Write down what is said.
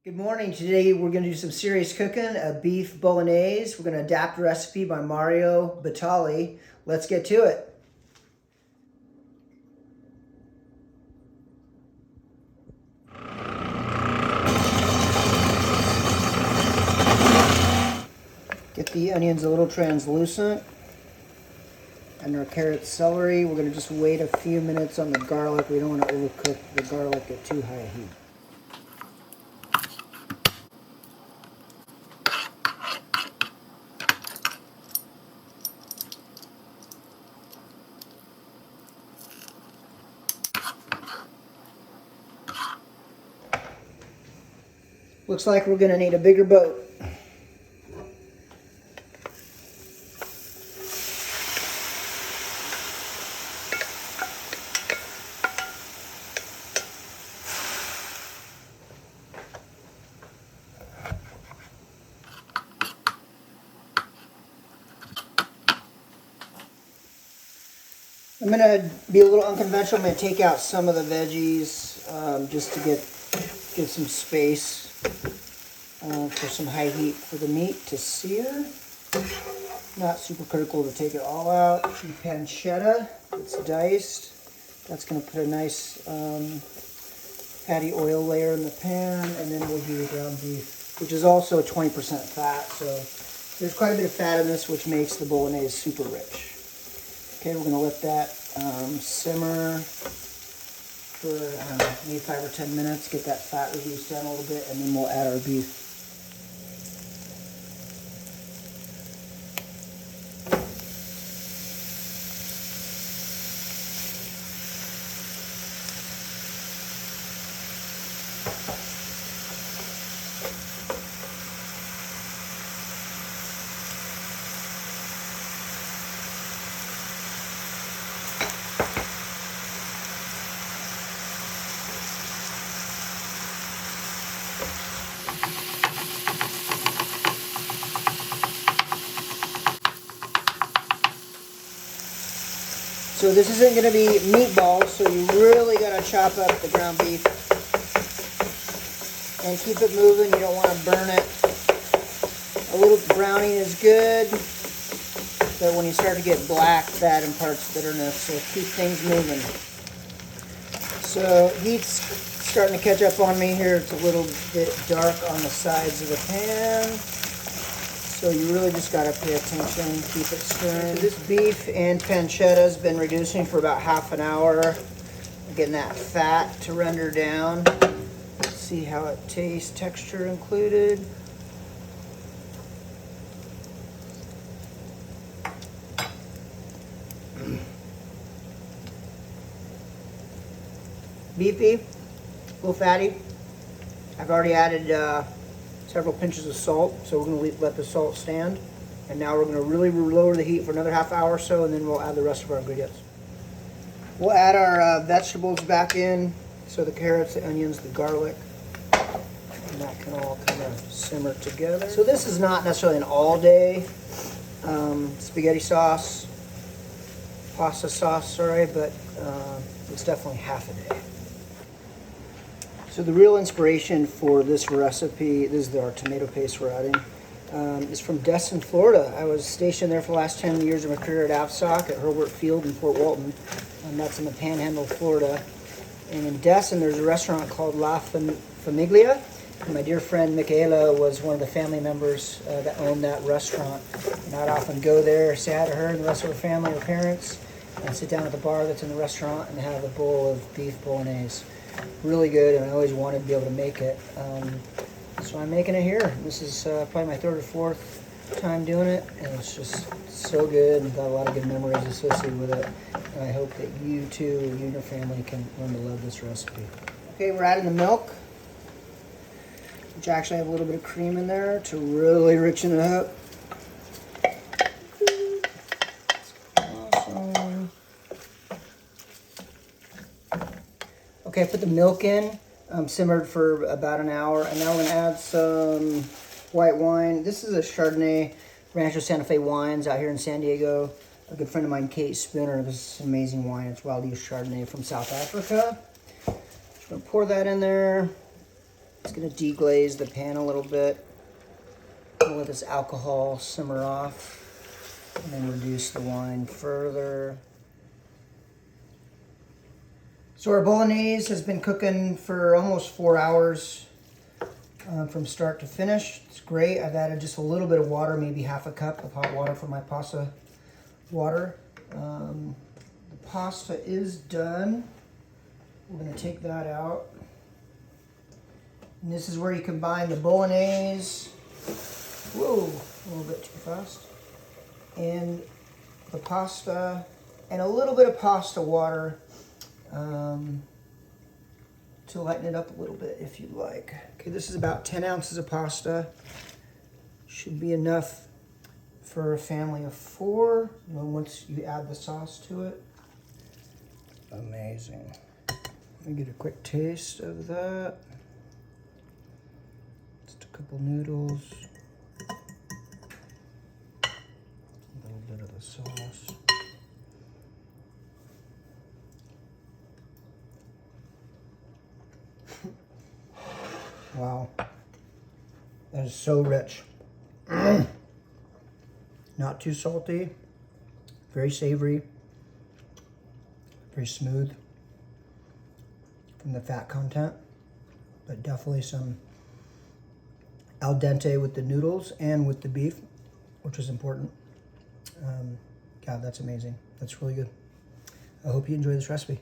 Good morning. Today we're going to do some serious cooking, a beef bolognese. We're going to adapt a recipe by Mario Batali. Let's get to it. Get the onions a little translucent. And our carrot celery, we're going to just wait a few minutes on the garlic. We don't want to overcook the garlic at too high a heat. Looks like we're going to need a bigger boat. I'm going to be a little unconventional. I'm going to take out some of the veggies just to get some space for some high heat for the meat to sear. Not super critical to take it all out. The pancetta, it's diced. That's going to put a nice fatty oil layer in the pan, and then we'll do the ground beef, which is also 20% fat. So there's quite a bit of fat in this, which makes the bolognese super rich. Okay, we're going to let that simmer for, I don't know, maybe 5 or 10 minutes, get that fat reduced down a little bit, and then we'll add our beef. So this isn't going to be meatballs, so you really got to chop up the ground beef and keep it moving. You don't want to burn it. A little browning is good, but when you start to get black, that imparts bitterness, so keep things moving. So heat's starting to catch up on me here. It's a little bit dark on the sides of the pan. So you really just got to pay attention, keep it stirring. So this beef and pancetta has been reducing for about half an hour. I'm getting that fat to render down. Let's see how it tastes, texture included. Beefy, a little fatty. I've already added several pinches of salt, so we're going to let the salt stand. And now we're going to really lower the heat for another half hour or so, and then we'll add the rest of our ingredients. We'll add our vegetables back in, so the carrots, the onions, the garlic, and that can all kind of simmer together. So this is not necessarily an all-day spaghetti sauce, pasta sauce, sorry, but it's definitely half a day. So the real inspiration for this recipe, this is our tomato paste we're adding, is from Destin, Florida. I was stationed there for the last 10 years of my career at AVSOC at Hurlburt Field in Fort Walton, and that's in the Panhandle, Florida. And in Destin, there's a restaurant called La Famiglia. And my dear friend Michaela was one of the family members that owned that restaurant. And I'd often go there, say hi to her and the rest of her family, her parents, and sit down at the bar that's in the restaurant and have a bowl of beef bolognese. Really good, and I always wanted to be able to make it. So I'm making it here. This is probably my third or fourth time doing it, and it's just so good and got a lot of good memories associated with it. And I hope that you too, you and your family can learn to love this recipe. Okay, we're adding the milk, which actually have a little bit of cream in there to really richen it up. Awesome. Okay, I put the milk in, simmered for about an hour, and now we're going to add some white wine. This is a Chardonnay, Rancho Santa Fe Wines out here in San Diego. A good friend of mine, Kate Spooner, this is amazing wine. It's wild use Chardonnay from South Africa. Just going to pour that in there. It's gonna deglaze the pan a little bit. I'll let this alcohol simmer off and then reduce the wine further. So our bolognese has been cooking for almost 4 hours from start to finish. It's great. I've added just a little bit of water, maybe half a cup of hot water for my pasta water. The pasta is done. We're going to take that out. And this is where you combine the bolognese. Whoa, a little bit too fast. And the pasta and a little bit of pasta water to lighten it up a little bit if you'd like. Okay, this is about 10 ounces of pasta. Should be enough for a family of 4. And then once you add the sauce to it, amazing. Let me get a quick taste of that. Just a couple noodles. A little bit of the sauce. Wow, that is so rich. Not too salty, very savory, very smooth from the fat content, but definitely some al dente with the noodles and with the beef, which is important. God, that's amazing. That's really good. I hope you enjoy this recipe.